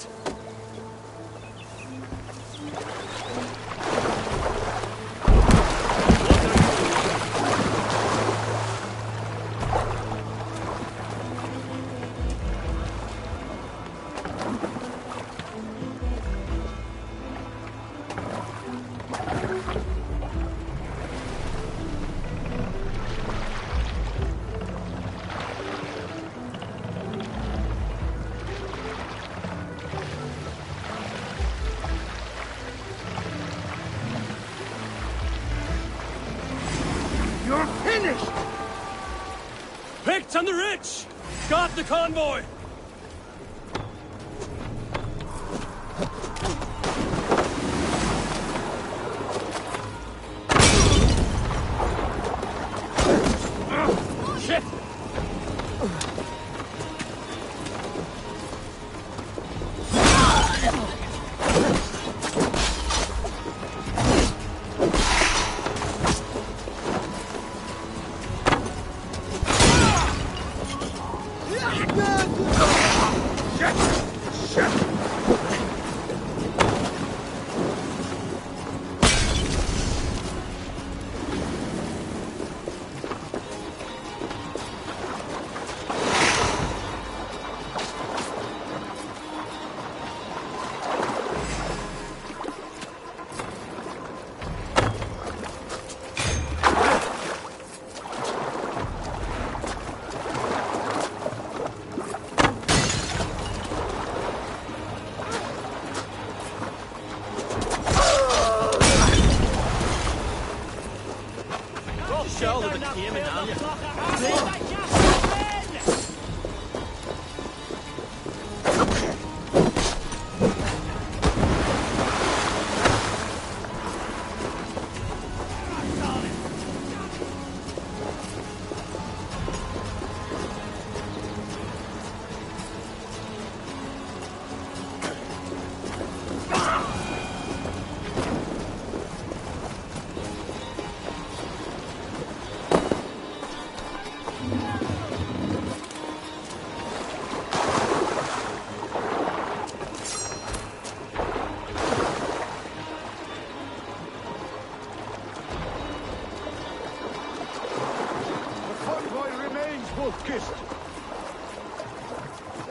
T: You're finished!
D: Picked on the rich! Got the convoy! Shit!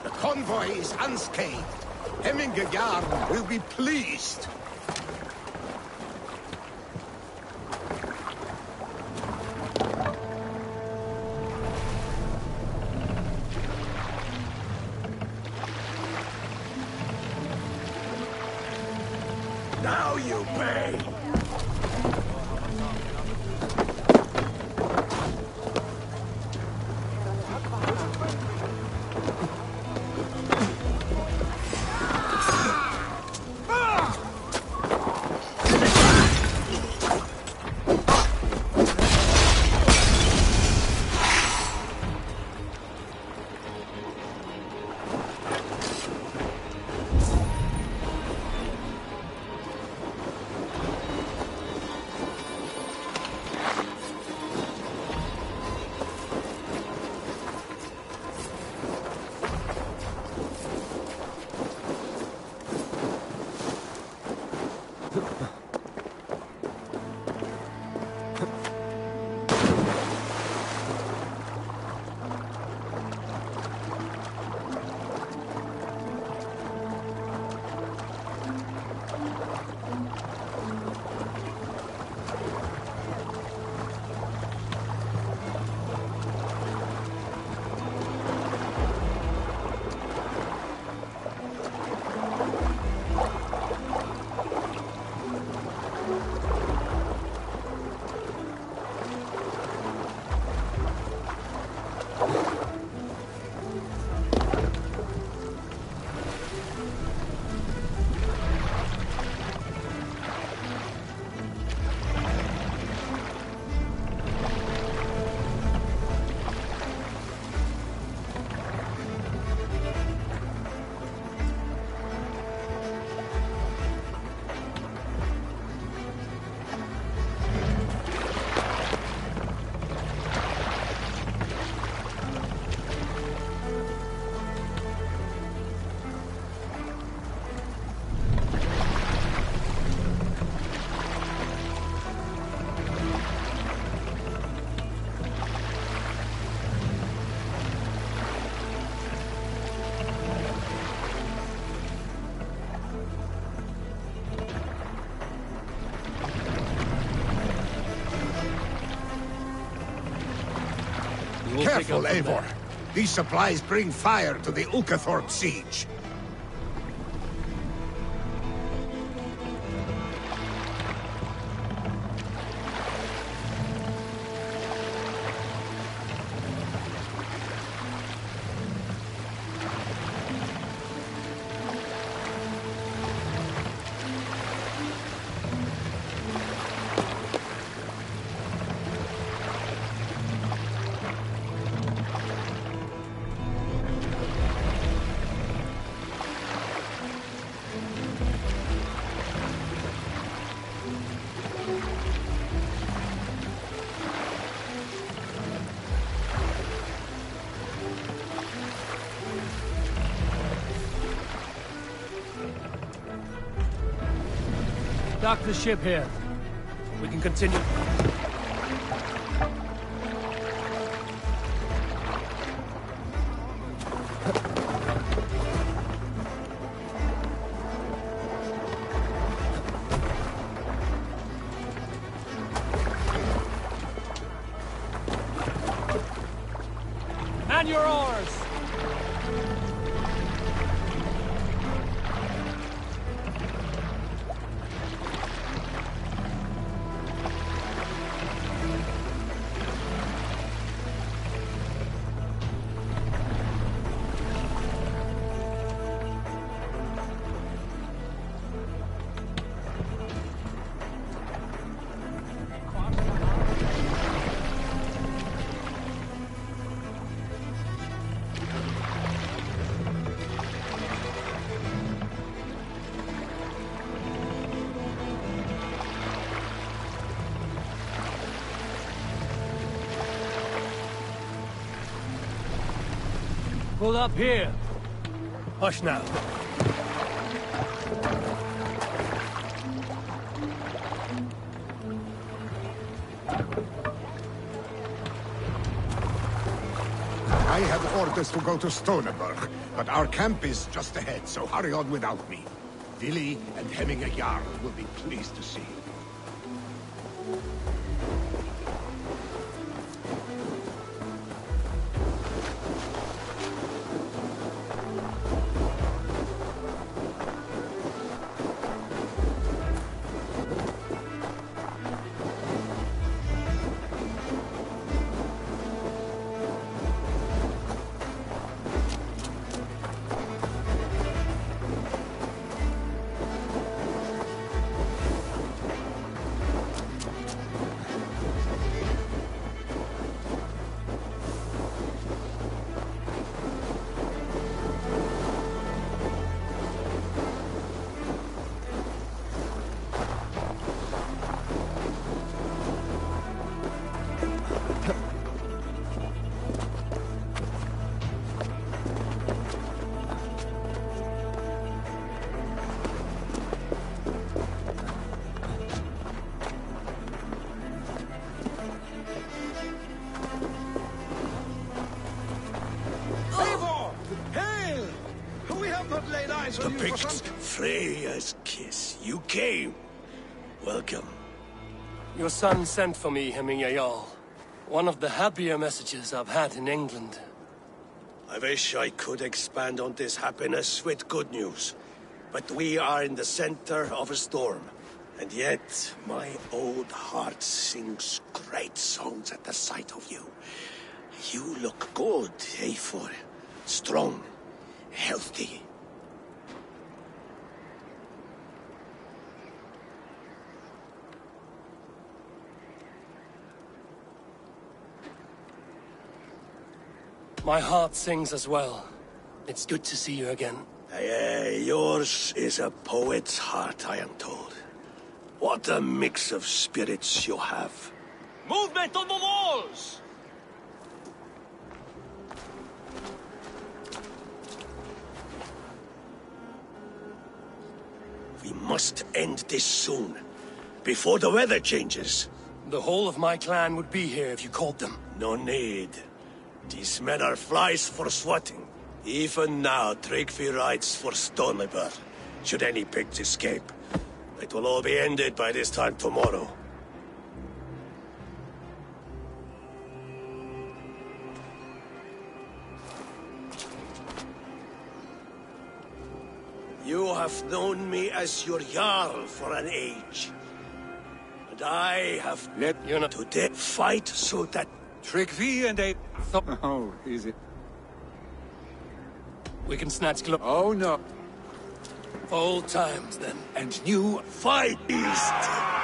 R: The convoy is unscathed. Hemminger Jarl will be pleased. Now you pay! Careful, Eivor. These supplies bring fire to the Ulkathorpe siege.
P: Dock the ship here. We can continue. Man your oars! Pull up here. Hush now.
R: I have orders to go to Stoneberg, but our camp is just ahead, so hurry on without me. Vili and Hemminger Jarl will be pleased to see you.
Q: The Picts, Freya's kiss. You came. Welcome.
D: Your son sent for me, Hemminger Jarl. One of the happier messages I've had in England.
Q: I wish I could expand on this happiness with good news. But we are in the center of a storm. And yet, my old heart sings great songs at the sight of you. You look good, Eivor. Strong, healthy.
D: My heart sings as well. It's good to see you again.
Q: Yours is a poet's heart, I am told. What a mix of spirits you have.
P: Movement on the walls!
Q: We must end this soon, before the weather changes.
D: The whole of my clan would be here if you called them.
Q: No need. These men are flies for swatting. Even now, Tryggvi rides for Stoneberg. Should any Picts escape, it will all be ended by this time tomorrow. have known me as your Jarl for an age. And I have let you know today fight so that
T: Trick V and a... Oh, is it?
D: We can snatch glory.
T: Oh, no.
D: Old times, then.
T: And new...
Q: Fight, beast!